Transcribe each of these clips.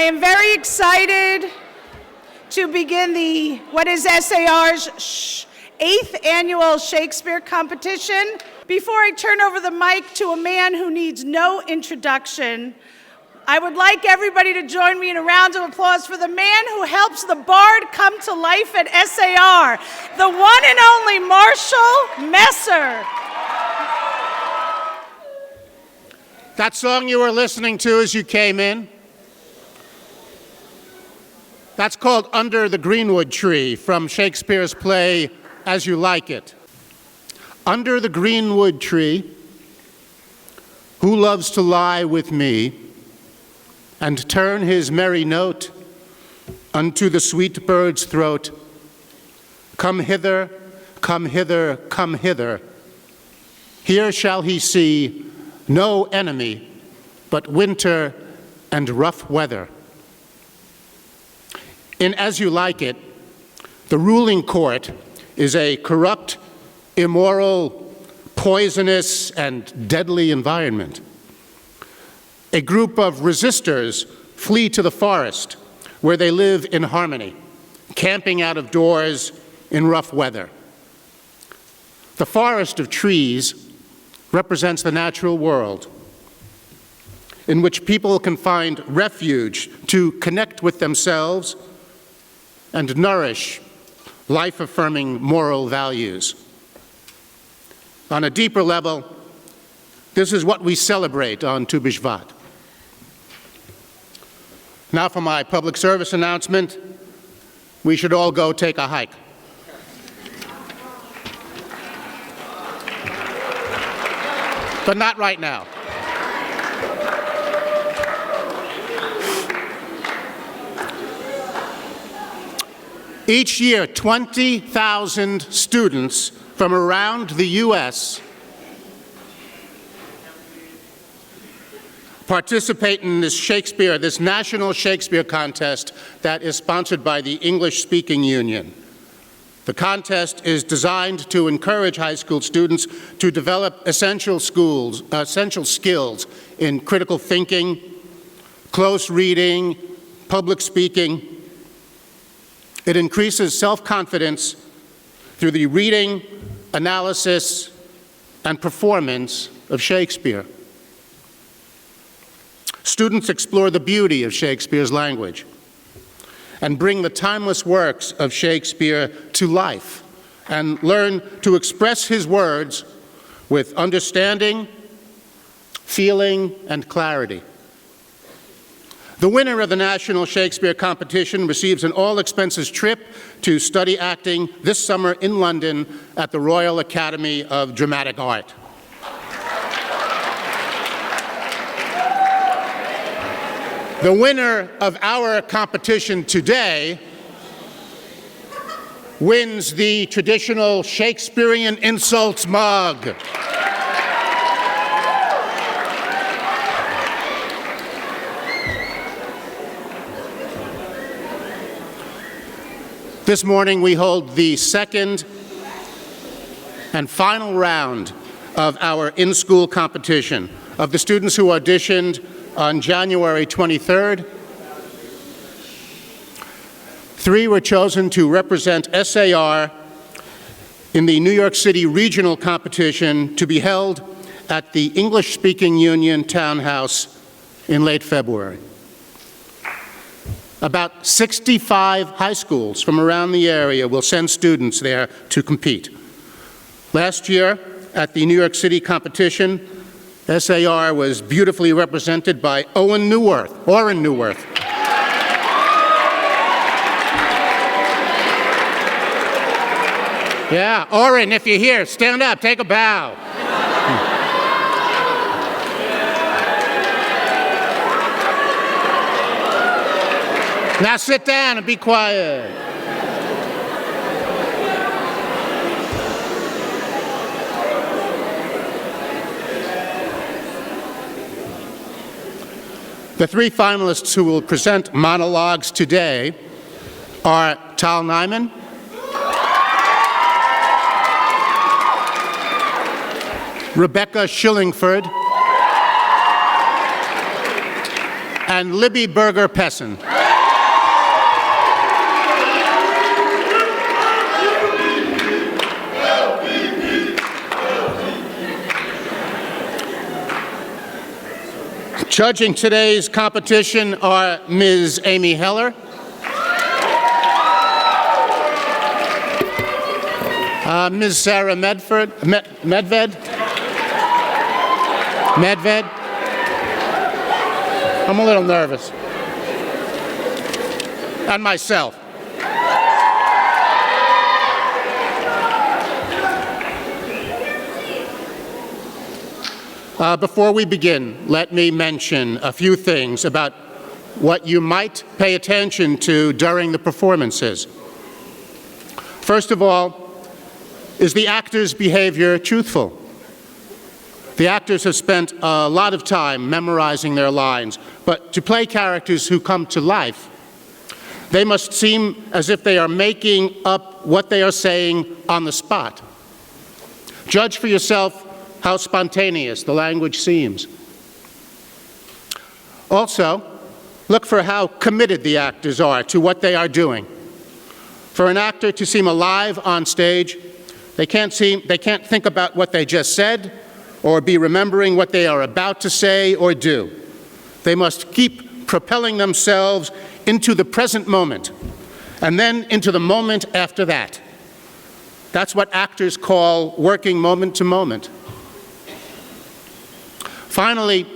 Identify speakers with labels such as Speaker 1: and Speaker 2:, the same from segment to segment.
Speaker 1: I am very excited to begin what is SAR's 8th annual Shakespeare competition. Before I turn over the mic to a man who needs no introduction, I would like everybody to join me in a round of applause for the man who helps the bard come to life at SAR, the one and only Marshall Messer.
Speaker 2: That song you were listening to as you came in, that's called Under the Greenwood Tree from Shakespeare's play As You Like It. Under the greenwood tree, who loves to lie with me and turn his merry note unto the sweet bird's throat. Come hither, come hither, come hither. Here shall he see no enemy but winter and rough weather. In As You Like It, the ruling court is a corrupt, immoral, poisonous, and deadly environment. A group of resistors flee to the forest where they live in harmony, camping out of doors in rough weather. The forest of trees represents the natural world in which people can find refuge to connect with themselves and nourish life-affirming moral values. On a deeper level, this is what we celebrate on Tu B'Shvat. Now for my public service announcement, we should all go take a hike. But not right now. Each year, 20,000 students from around the U.S. participate in this National Shakespeare Contest that is sponsored by the English-Speaking Union. The contest is designed to encourage high school students to develop essential skills in critical thinking, close reading, public speaking. It increases self-confidence through the reading, analysis, and performance of Shakespeare. Students explore the beauty of Shakespeare's language and bring the timeless works of Shakespeare to life and learn to express his words with understanding, feeling, and clarity. The winner of the National Shakespeare Competition receives an all-expenses trip to study acting this summer in London at the Royal Academy of Dramatic Art. The winner of our competition today wins the traditional Shakespearean insults mug. This morning we hold the second and final round of our in-school competition. Of the students who auditioned on January 23rd, 3 were chosen to represent SAR in the New York City regional competition to be held at the English-Speaking Union Townhouse in late February. About 65 high schools from around the area will send students there to compete. Last year, at the New York City competition, SAR was beautifully represented by Oren Neuwirth. Yeah, Oren, if you're here, stand up, take a bow. Now sit down and be quiet. The 3 finalists who will present monologues today are Tal Nyman, Rebecca Shillingford, and Libby Berger-Pessin. Judging today's competition are Ms. Amy Heller, Ms. Sarah Medved, I'm a little nervous, and myself. Before we begin, let me mention a few things about what you might pay attention to during the performances. First of all, is the actor's behavior truthful? The actors have spent a lot of time memorizing their lines, but to play characters who come to life, they must seem as if they are making up what they are saying on the spot. Judge for yourself how spontaneous the language seems. Also, look for how committed the actors are to what they are doing. For an actor to seem alive on stage, they can't think about what they just said or be remembering what they are about to say or do. They must keep propelling themselves into the present moment and then into the moment after that. That's what actors call working moment to moment. Finally,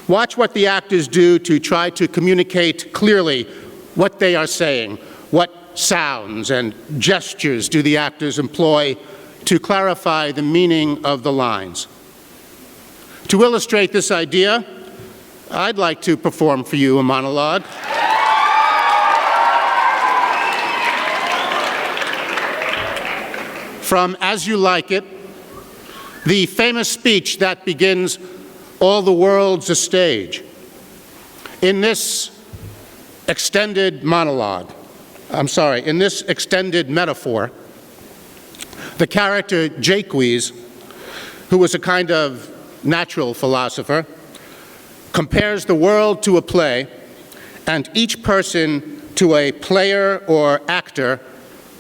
Speaker 2: watch what the actors do to try to communicate clearly what they are saying. What sounds and gestures do the actors employ to clarify the meaning of the lines? To illustrate this idea, I'd like to perform for you a monologue. From As You Like It, the famous speech that begins, "All the world's a stage." In this extended metaphor, the character Jaques, who was a kind of natural philosopher, compares the world to a play and each person to a player or actor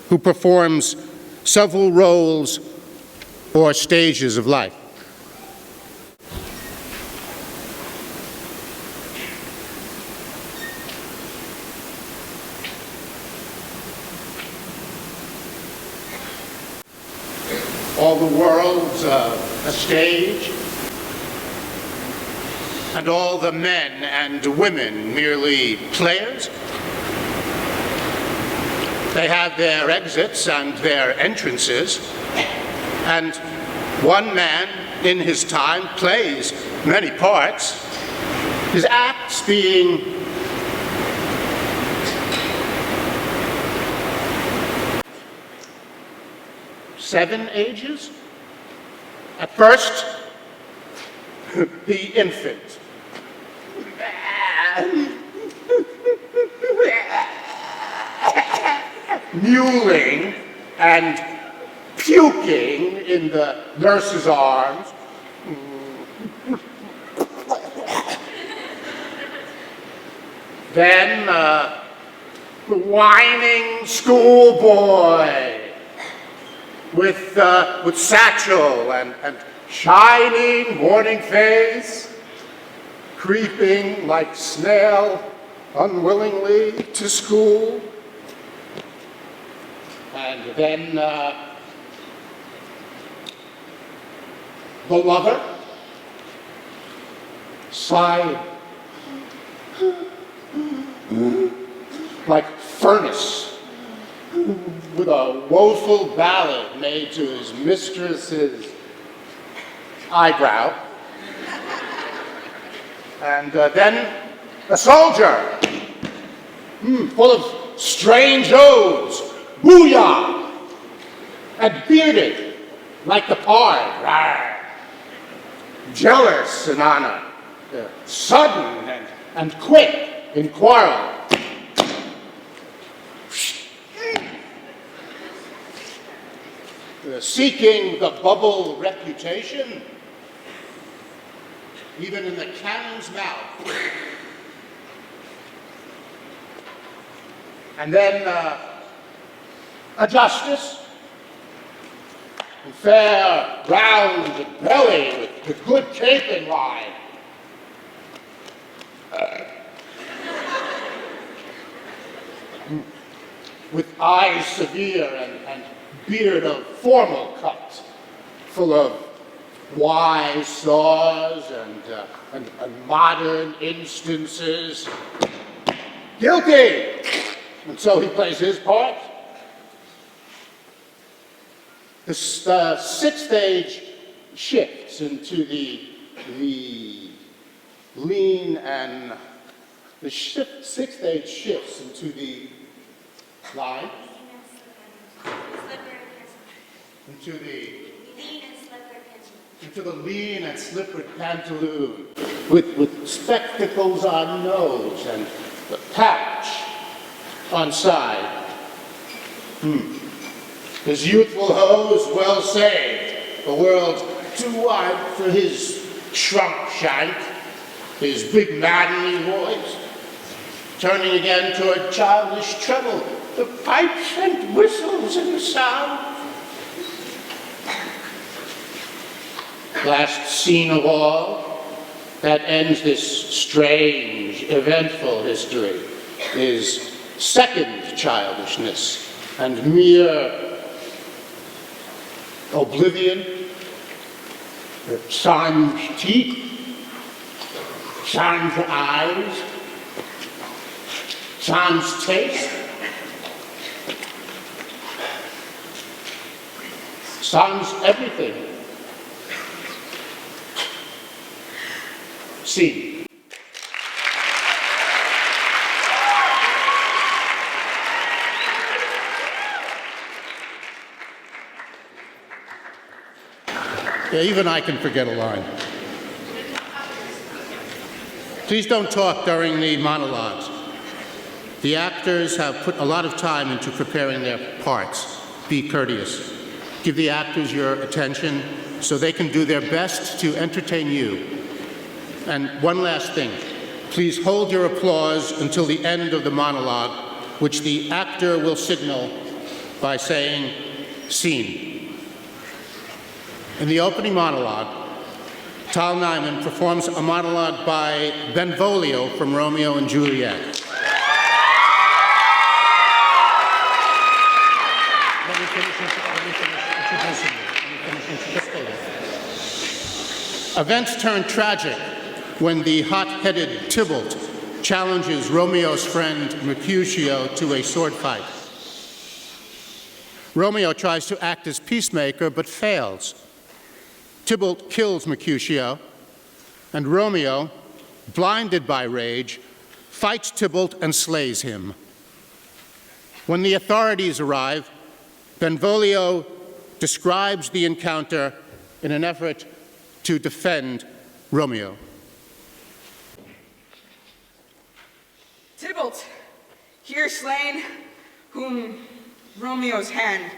Speaker 2: who performs several roles or stages of life. All the world's a stage, and all the men and women merely players. They have their exits and their entrances, and one man in his time plays many parts, his acts being seven ages. At first, the infant. Mewling and puking in the nurse's arms. Then the whining schoolboy with satchel and shining morning face, creeping like snail unwillingly to school. And then the lover, sigh like furnace, with a woeful ballad made to his mistress's eyebrow. And then a soldier, full of strange oaths, booyah, and bearded like the pard, rawr. Jealous in honor, sudden and quick in quarrel. Seeking the bubble reputation, even in the cannon's mouth. And then a justice, and fair, round belly with good capon line. With eyes severe and beard of formal cut, full of wise saws and modern instances. Guilty! And so he plays his part. The sixth stage shifts into the lean and the sixth stage shifts into the line, into the lean and slippered pantaloon, with spectacles on nose and the patch on side. His youthful hose well saved, the world too wide for his shrunk shank, his big manly voice, turning again toward childish treble, the pipes and whistles in the sound. Last scene of all, that ends this strange, eventful history, is second childishness and mere oblivion, sans teeth, sans eyes, sans taste, sans everything. See. Yeah, even I can forget a line. Please don't talk during the monologues. The actors have put a lot of time into preparing their parts. Be courteous. Give the actors your attention so they can do their best to entertain you. And one last thing. Please hold your applause until the end of the monologue, which the actor will signal by saying, "Scene." In the opening monologue, Tal Nyman performs a monologue by Benvolio from Romeo and Juliet. Let me finish introducing you. Events turn tragic when the hot-headed Tybalt challenges Romeo's friend Mercutio to a sword fight. Romeo tries to act as peacemaker but fails. Tybalt kills Mercutio, and Romeo, blinded by rage, fights Tybalt and slays him. When the authorities arrive, Benvolio describes the encounter in an effort to defend Romeo.
Speaker 3: Tybalt, here slain, whom Romeo's hand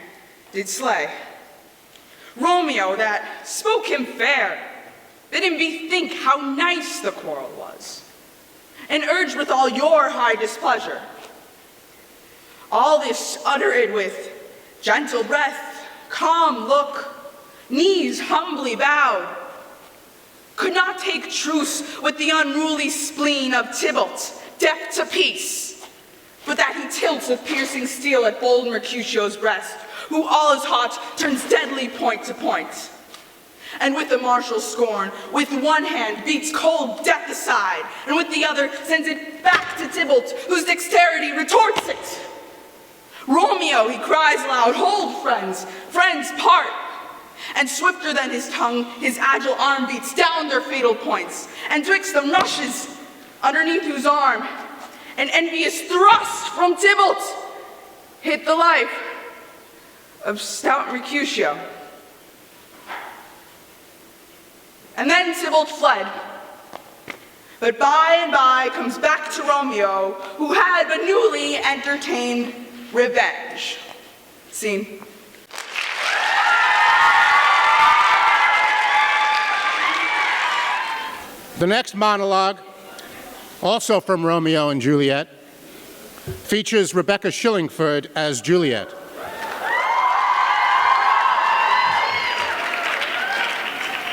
Speaker 3: did slay. Romeo that spoke him fair, bid him bethink how nice the quarrel was, and urged with all your high displeasure. All this uttered with gentle breath, calm look, knees humbly bowed, could not take truce with the unruly spleen of Tybalt, deaf to peace, but that he tilts with piercing steel at bold Mercutio's breast, who all is hot turns deadly point to point. And with a martial scorn, with one hand beats cold death aside, and with the other sends it back to Tybalt, whose dexterity retorts it. Romeo, he cries loud, hold friends, friends part. And swifter than his tongue, his agile arm beats down their fatal points, and twixt them rushes underneath whose arm an envious thrust from Tybalt hit the life of stout Mercutio. And then Tybalt fled, but by and by comes back to Romeo, who had but newly entertained revenge. Scene.
Speaker 2: The next monologue, also from Romeo and Juliet, features Rebecca Shillingford as Juliet.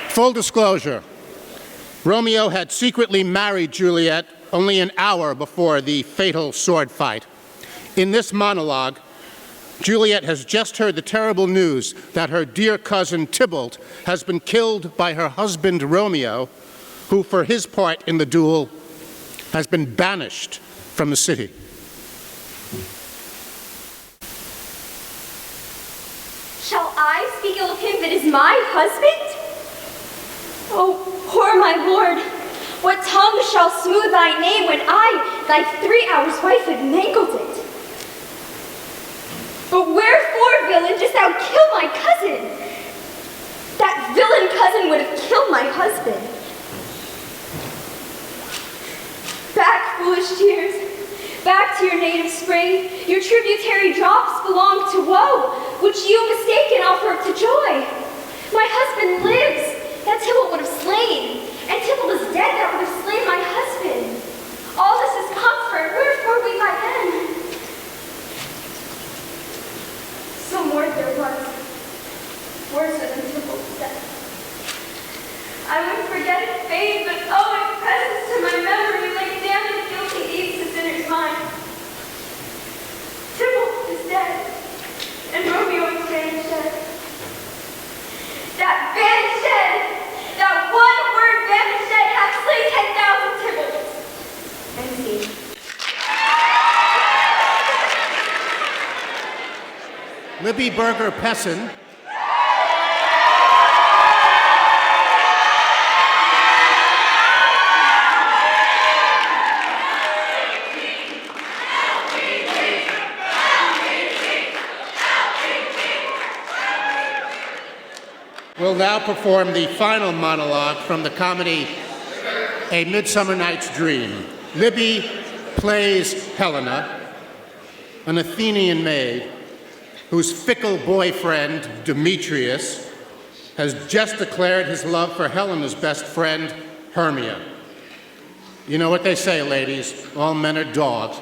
Speaker 2: Full disclosure, Romeo had secretly married Juliet only an hour before the fatal sword fight. In this monologue, Juliet has just heard the terrible news that her dear cousin Tybalt has been killed by her husband Romeo, who for his part in the duel has been banished from the city.
Speaker 4: Shall I speak ill of him that is my husband? Oh, poor my lord, what tongue shall smooth thy name when I, thy 3 hours wife, have mangled it? But wherefore, villain, didst thou kill my cousin? That villain cousin would have killed my husband. Back, foolish tears, back to your native spring. Your tributary drops belong to woe, which you mistaken offer up to joy. My husband lives, that Tybalt would have slain, and Tybalt is dead, that would have slain my husband. All this is comfort, wherefore weep I then? Some word there was, worse than Tybalt's death. I would forget its fame, but oh, its presence to my memory like damned and guilty deeds to sinners' minds. Tybalt is dead, and Romeo is banished. That banished, that one word banished hath slain 10,000 Tybalts. And see.
Speaker 2: Libby Berger Pessin will now perform the final monologue from the comedy A Midsummer Night's Dream. Libby plays Helena, an Athenian maid whose fickle boyfriend, Demetrius, has just declared his love for Helena's best friend, Hermia. You know what they say, ladies, all men are dogs.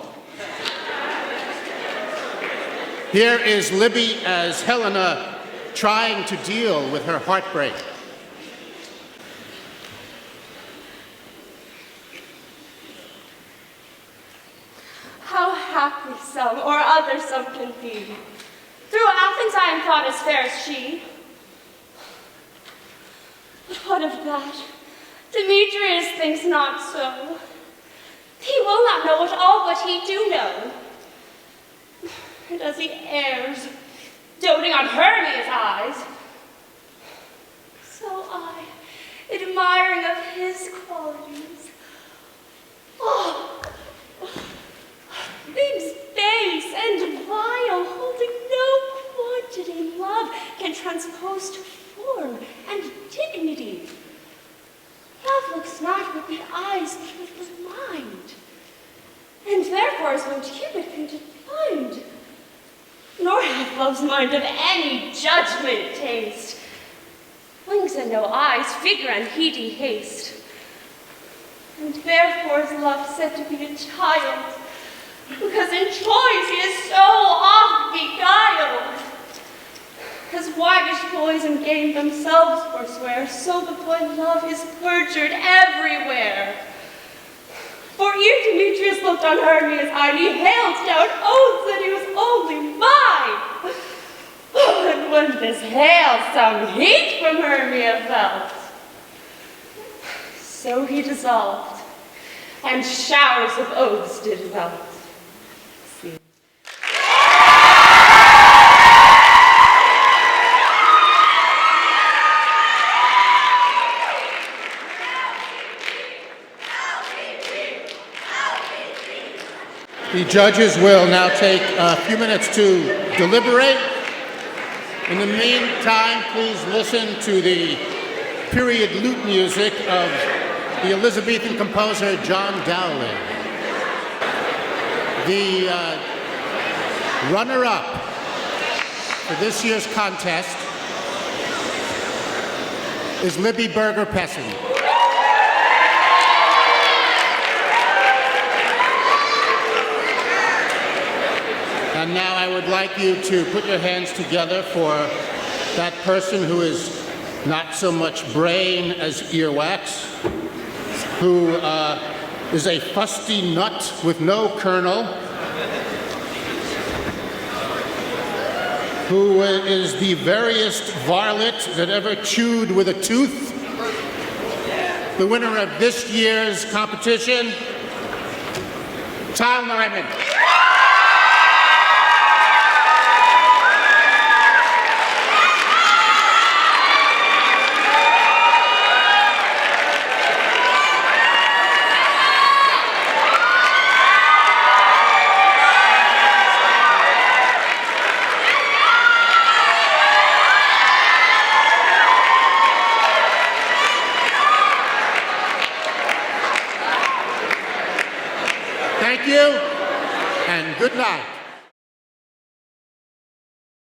Speaker 2: Here is Libby as Helena trying to deal with her heartbreak.
Speaker 4: How happy some or other some can be. Through Athens I am thought as fair as she. But what of that? Demetrius thinks not so. He will not know at all what he do know. And as he errs, doting on Hermia's eyes, so I, admiring of his qualities, oh, things base and vile, holding no quantity love can transpose to form and dignity. Love looks not with the eyes, but with the mind, and therefore is no Cupid can define. Nor hath love's mind of any judgment taste. Wings and no eyes, figure and heedy haste. And therefore is love said to be a child, because in choice he is so oft beguiled. As waggish boys in game themselves forswear, so the boy love is perjured everywhere. For ere Demetrius looked on Hermia's eye, he hailed down oaths that he was only mine. And when this hail some heat from Hermia felt, so he dissolved, and showers of oaths did melt. See.
Speaker 2: The judges will now take a few minutes to deliberate. In the meantime, please listen to the period lute music of the Elizabethan composer John Dowling. The runner-up for this year's contest is Libby Berger Pessin. And now I would like you to put your hands together for that person who is not so much brain as earwax, who is a fusty nut with no kernel, who is the veriest varlet that ever chewed with a tooth. The winner of this year's competition, Tom Nyman. Thank you, and good night.